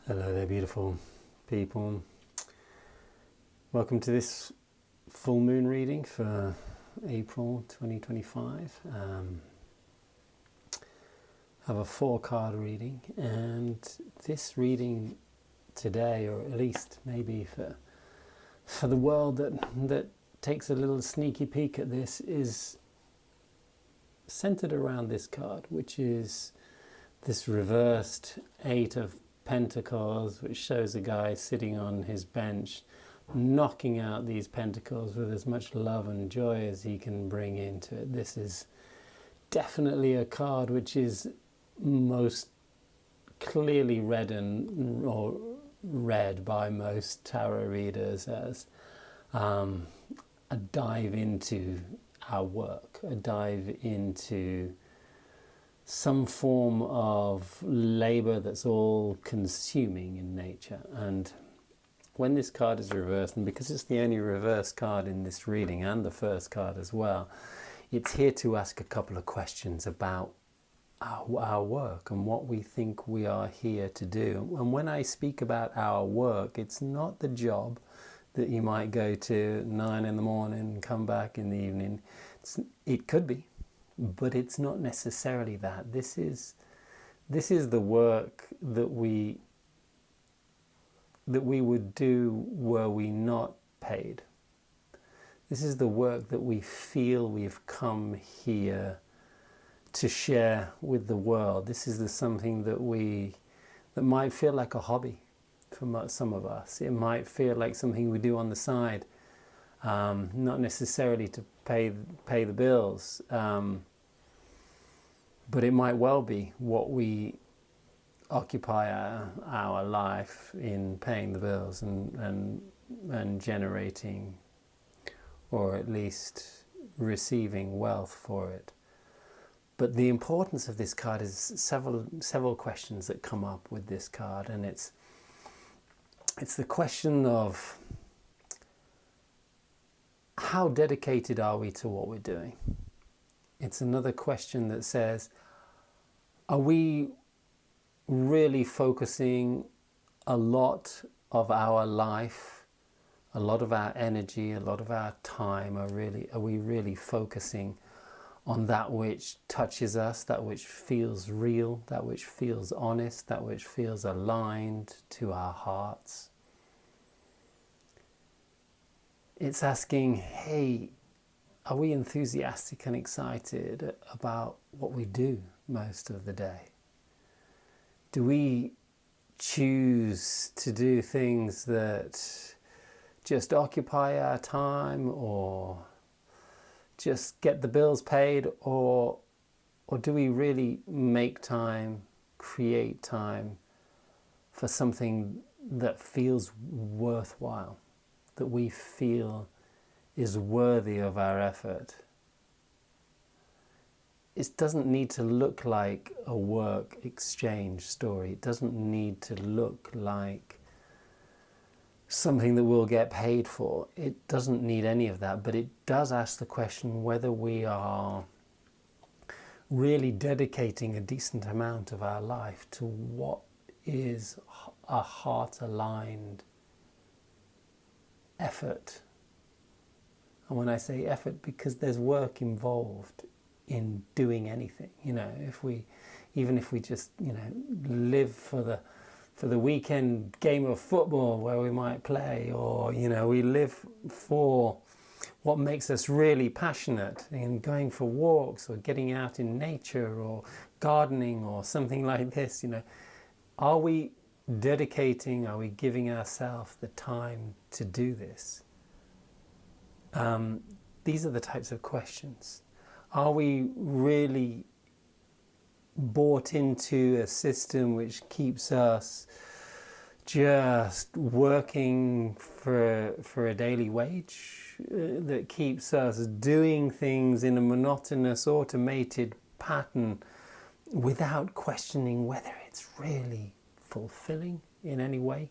Hello there, beautiful people. Welcome to this full moon reading for April 2025. I have a 4-card reading, and this reading today, or at least maybe for the world that takes a little sneaky peek at this, is centered around this card, which is this reversed 8 of Pentacles, which shows a guy sitting on his bench knocking out these pentacles with as much love and joy as he can bring into it. This is definitely a card which is most clearly read by most tarot readers as a dive into our work, a dive into some form of labor that's all consuming in nature. And when this card is reversed, and because it's the only reverse card in this reading and the first card as well, it's here to ask a couple of questions about our work and what we think we are here to do. And when I speak about our work, it's not the job that you might go to 9 in the morning and come back in the evening. It could be, but it's not necessarily that. This is the work that we would do were we not paid. This is the work that we feel we've come here to share with the world. This is something that might feel like a hobby for some of us. It might feel like something we do on the side, not necessarily to pay the bills. But it might well be what we occupy our life in, paying the bills and generating, or at least receiving wealth for it. But the importance of this card is several questions that come up with this card, and it's the question of how dedicated are we to what we're doing? It's another question that says, are we really focusing a lot of our life, a lot of our energy, a lot of our time, are we really focusing on that which touches us, that which feels real, that which feels honest, that which feels aligned to our hearts? It's asking, hey, are we enthusiastic and excited about what we do most of the day? Do we choose to do things that just occupy our time, or just get the bills paid, or do we really make time, create time for something that feels worthwhile, that we feel is worthy of our effort? It doesn't need to look like a work exchange story. It doesn't need to look like something that we'll get paid for. It doesn't need any of that, but it does ask the question whether we are really dedicating a decent amount of our life to what is a heart-aligned effort. And when I say effort, because there's work involved in doing anything, even if we just, live for the weekend game of football where we might play, or, we live for what makes us really passionate in going for walks or getting out in nature or gardening or something like this, are we dedicating, are we giving ourselves the time to do this? These are the types of questions. Are we really bought into a system which keeps us just working for a daily wage, that keeps us doing things in a monotonous, automated pattern without questioning whether it's really fulfilling in any way?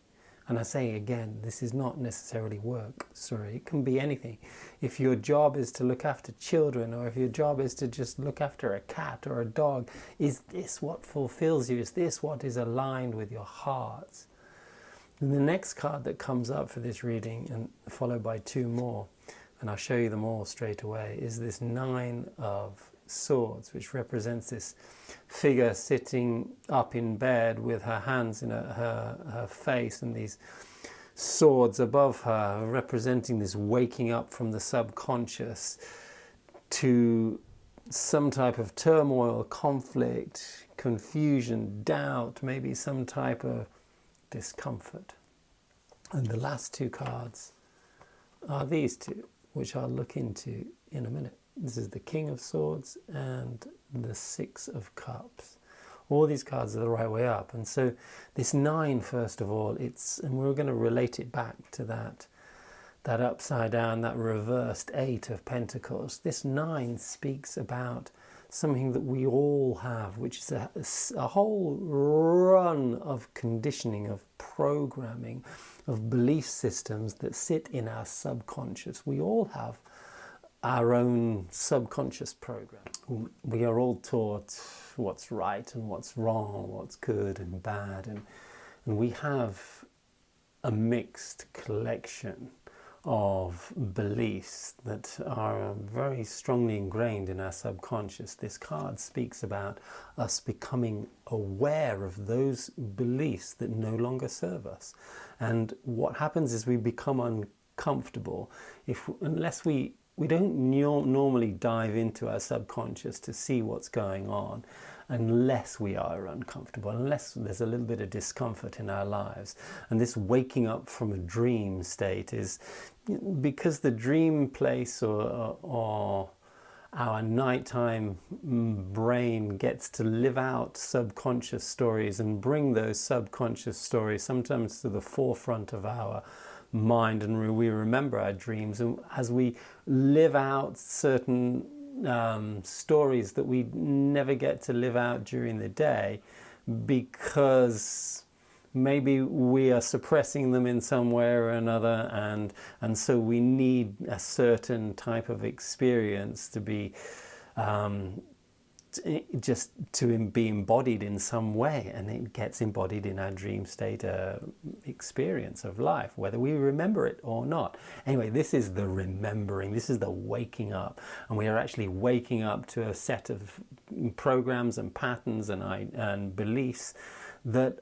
And I say again, this is not necessarily work. Sorry, it can be anything. If your job is to look after children, or if your job is to just look after a cat or a dog, is this what fulfills you? Is this what is aligned with your heart? And the next card that comes up for this reading, and followed by two more, and I'll show you them all straight away, is this Nine of Swords, which represents this figure sitting up in bed with her hands in her face and these swords above her, representing this waking up from the subconscious to some type of turmoil, conflict, confusion, doubt, maybe some type of discomfort. And the last two cards are these two, which I'll look into in a minute. This is the King of Swords and the Six of Cups. All these cards are the right way up. And so this nine, first of all, and we're going to relate it back to that upside down, that reversed Eight of Pentacles. This nine speaks about something that we all have, which is a whole run of conditioning, of programming, of belief systems that sit in our subconscious. We all have our own subconscious program. We are all taught what's right and what's wrong, what's good and bad, and we have a mixed collection of beliefs that are very strongly ingrained in our subconscious. This card speaks about us becoming aware of those beliefs that no longer serve us. And what happens is we become uncomfortable unless we don't normally dive into our subconscious to see what's going on, unless we are uncomfortable, unless there's a little bit of discomfort in our lives. And this waking up from a dream state is because the dream place or our nighttime brain gets to live out subconscious stories and bring those subconscious stories sometimes to the forefront of our mind, and we remember our dreams, and as we live out certain stories that we never get to live out during the day because maybe we are suppressing them in some way or another, and so we need a certain type of experience to be just to be embodied in some way, and it gets embodied in our dream state experience of life, whether we remember it or not. Anyway, this is the remembering, this is the waking up, and we are actually waking up to a set of programs and patterns and beliefs that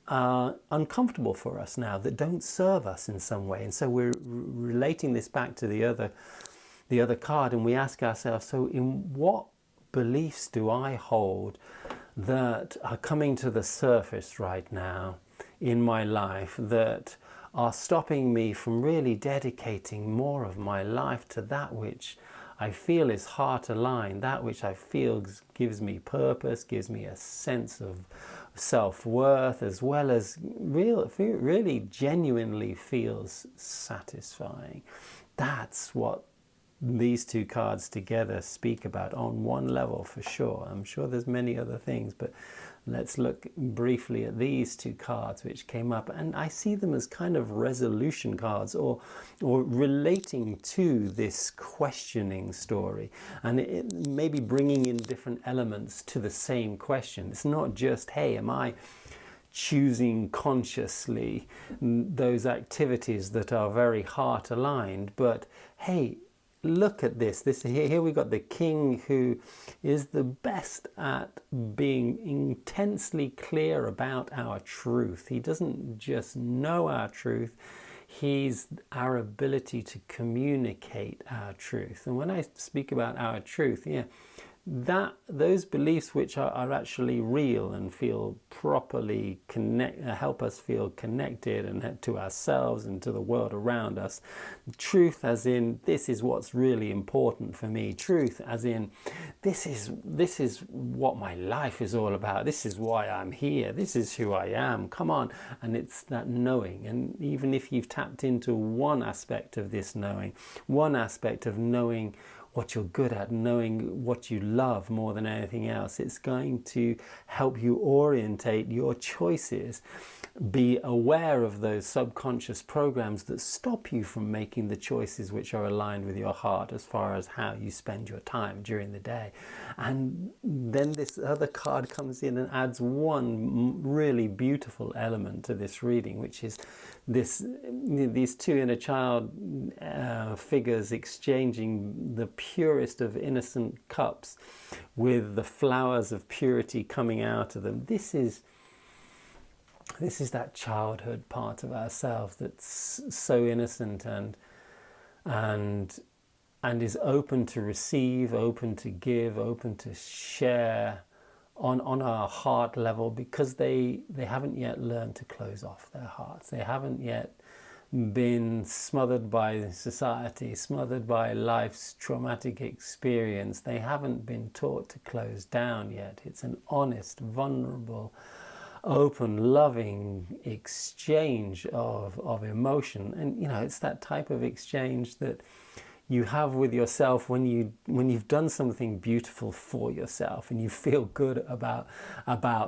are uncomfortable for us now, that don't serve us in some way. And so we're relating this back to the other card, and we ask ourselves, so in what beliefs do I hold that are coming to the surface right now in my life that are stopping me from really dedicating more of my life to that which I feel is heart aligned, that which I feel gives me purpose, gives me a sense of self-worth, as well as really genuinely feels satisfying. That's what these two cards together speak about on one level for sure. I'm sure there's many other things, but let's look briefly at these two cards which came up, and I see them as kind of resolution cards or relating to this questioning story, and it maybe bringing in different elements to the same question. It's not just, hey, am I choosing consciously those activities that are very heart aligned, but hey, look at this. Here we got the king who is the best at being intensely clear about our truth. He doesn't just know our truth, he's our ability to communicate our truth. And when I speak about our truth, those beliefs which are actually real and feel properly help us feel connected and to ourselves and to the world around us. Truth as in, this is what's really important for me. Truth as in, this is what my life is all about. This is why I'm here. This is who I am. Come on. And it's that knowing. And even if you've tapped into one aspect of this knowing, one aspect of knowing what you're good at, knowing what you love more than anything else. It's going to help you orientate your choices, be aware of those subconscious programs that stop you from making the choices which are aligned with your heart as far as how you spend your time during the day. And then this other card comes in and adds one really beautiful element to this reading, which is these two inner child figures exchanging the purest of innocent cups with the flowers of purity coming out of them. This is that childhood part of ourselves that's so innocent and is open to receive, open to give, open to share on our heart level, because they haven't yet learned to close off their hearts. They haven't yet been smothered by society, smothered by life's traumatic experience. They haven't been taught to close down yet. It's an honest, vulnerable, open, loving exchange of emotion. And it's that type of exchange that you have with yourself when you've done something beautiful for yourself and you feel good about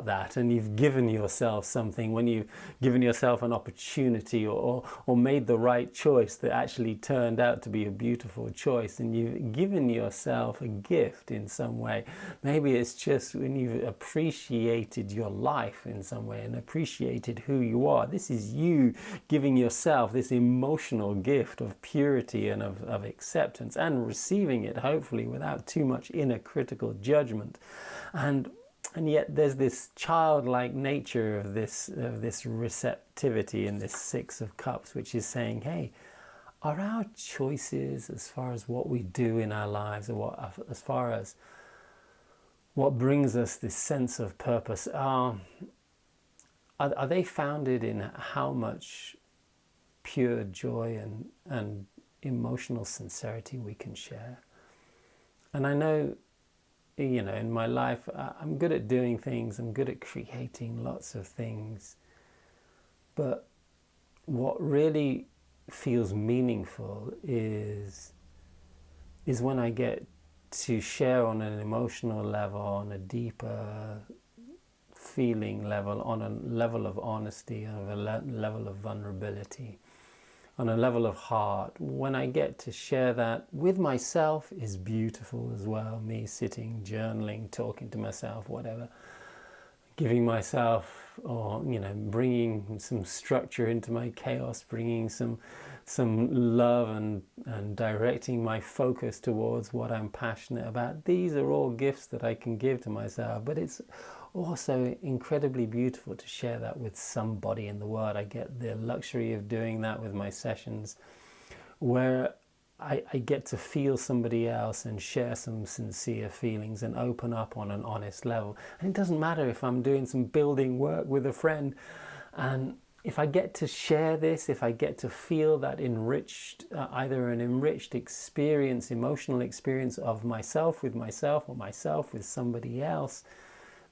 that, and you've given yourself something, when you've given yourself an opportunity or made the right choice that actually turned out to be a beautiful choice, and you've given yourself a gift in some way. Maybe it's just when you've appreciated your life in some way and appreciated who you are. This is you giving yourself this emotional gift of purity and of acceptance, and receiving it hopefully without too much inner critical judgment. And yet there's this childlike nature of this receptivity in this Six of Cups, which is saying, hey, are our choices as far as what we do in our lives, or as far as what brings us this sense of purpose, are they founded in how much pure joy and emotional sincerity we can share? And I know, in my life, I'm good at doing things, I'm good at creating lots of things, but what really feels meaningful is when I get to share on an emotional level, on a deeper feeling level, on a level of honesty, on a level of vulnerability, on a level of heart. When I get to share that with myself is beautiful as well. Me sitting, journaling, talking to myself, whatever, giving myself, or bringing some structure into my chaos, bringing some love and directing my focus towards what I'm passionate about. These are all gifts that I can give to myself, but it's also incredibly beautiful to share that with somebody in the world. I get the luxury of doing that with my sessions, where I get to feel somebody else and share some sincere feelings and open up on an honest level. And it doesn't matter if I'm doing some building work with a friend, and if I get to share this, if I get to feel that enriched, either an enriched experience, emotional experience of myself with myself, or myself with somebody else,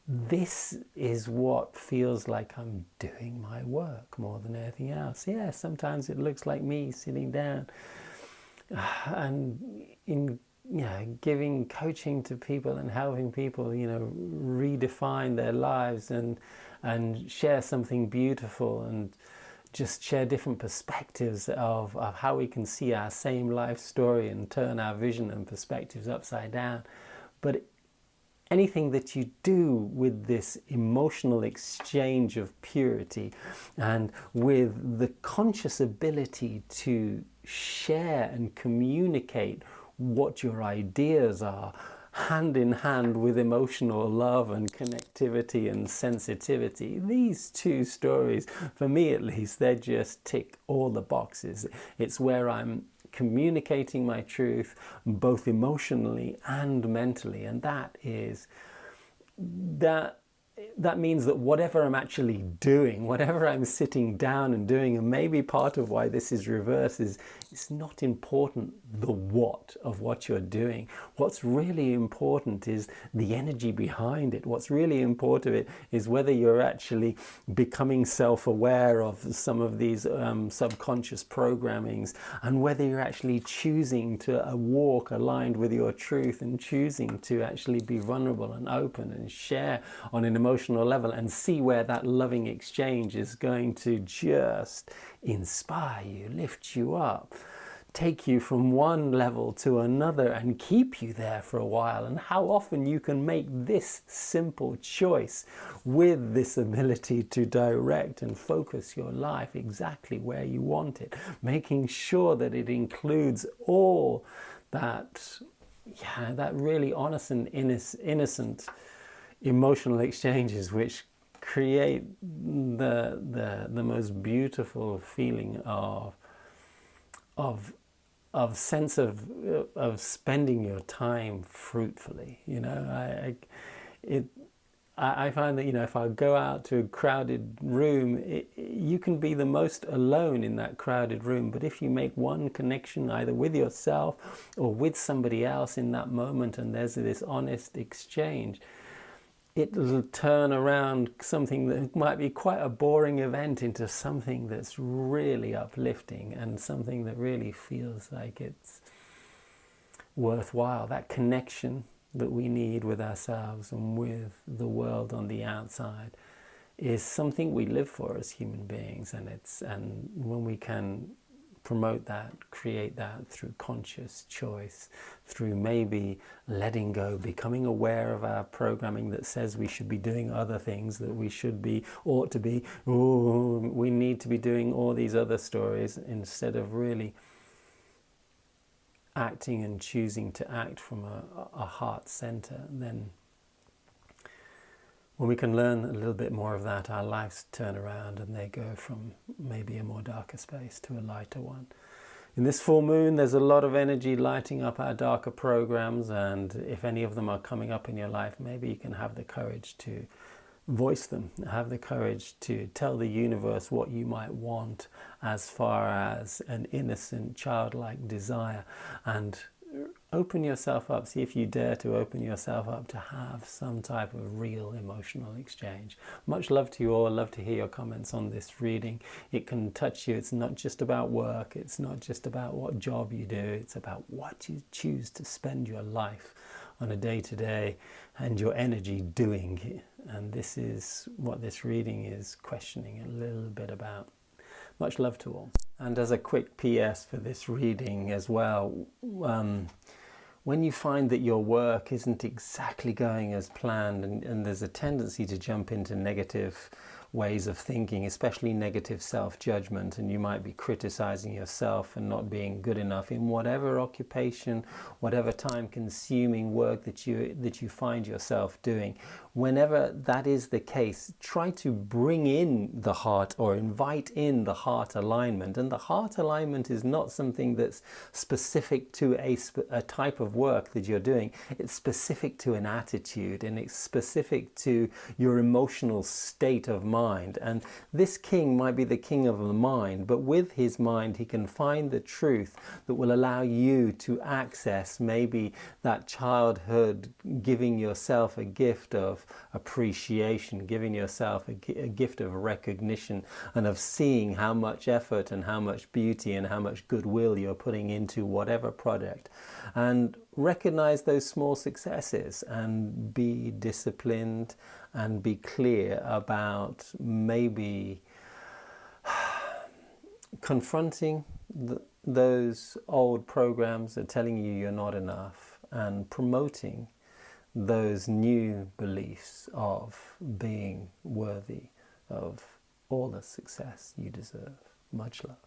this is what feels like I'm doing my work more than anything else. Yeah, sometimes it looks like me sitting down and giving coaching to people and helping people, redefine their lives and share something beautiful, and just share different perspectives of how we can see our same life story and turn our vision and perspectives upside down. But anything that you do with this emotional exchange of purity, and with the conscious ability to share and communicate what your ideas are, hand in hand with emotional love and connectivity and sensitivity. These two stories, for me at least, they just tick all the boxes. It's where I'm communicating my truth both emotionally and mentally, and that that means that whatever I'm actually doing, whatever I'm sitting down and doing, and maybe part of why this is reverse is it's not important the what of what you're doing. What's really important is the energy behind it. What's really important is whether you're actually becoming self-aware of some of these subconscious programmings, and whether you're actually choosing to walk aligned with your truth and choosing to actually be vulnerable and open and share on an emotional level and see where that loving exchange is going to just inspire you, lift you up, take you from one level to another and keep you there for a while. And how often you can make this simple choice with this ability to direct and focus your life exactly where you want it, making sure that it includes all that, that really honest and innocent emotional exchanges which create the most beautiful feeling of sense of spending your time fruitfully. I find that, if I go out to a crowded room, you can be the most alone in that crowded room. But if you make one connection either with yourself or with somebody else in that moment, and there's this honest exchange, it'll turn around something that might be quite a boring event into something that's really uplifting and something that really feels like it's worthwhile. That connection that we need with ourselves and with the world on the outside is something we live for as human beings, and when we can promote that, create that through conscious choice, through maybe letting go, becoming aware of our programming that says we should be doing other things, that we should be, ought to be, we need to be doing all these other stories, instead of really acting and choosing to act from a heart center. Then when we can learn a little bit more of that, our lives turn around and they go from maybe a more darker space to a lighter one. In this full moon, there's a lot of energy lighting up our darker programs, and if any of them are coming up in your life, maybe you can have the courage to voice them, have the courage to tell the universe what you might want as far as an innocent, childlike desire, and open yourself up. See if you dare to open yourself up to have some type of real emotional exchange. Much love to you all. Love to hear your comments on this reading. It can touch you. It's not just about work. It's not just about what job you do. It's about what you choose to spend your life on a day-to-day and your energy doing. And this is what this reading is questioning a little bit about. Much love to all. And as a quick PS for this reading as well, when you find that your work isn't exactly going as planned, and there's a tendency to jump into negative ways of thinking, especially negative self-judgment, and you might be criticizing yourself and not being good enough in whatever occupation, whatever time-consuming work that you find yourself doing. Whenever that is the case, try to bring in the heart, or invite in the heart alignment. And the heart alignment is not something that's specific to a type of work that you're doing. It's specific to an attitude, and it's specific to your emotional state of mind. And this king might be the king of the mind, but with his mind he can find the truth that will allow you to access maybe that childhood, giving yourself a gift of appreciation, giving yourself a gift of recognition, and of seeing how much effort and how much beauty and how much goodwill you're putting into whatever project. And recognize those small successes and be disciplined and be clear about maybe confronting those old programs that are telling you you're not enough, and promoting those new beliefs of being worthy of all the success you deserve. Much love.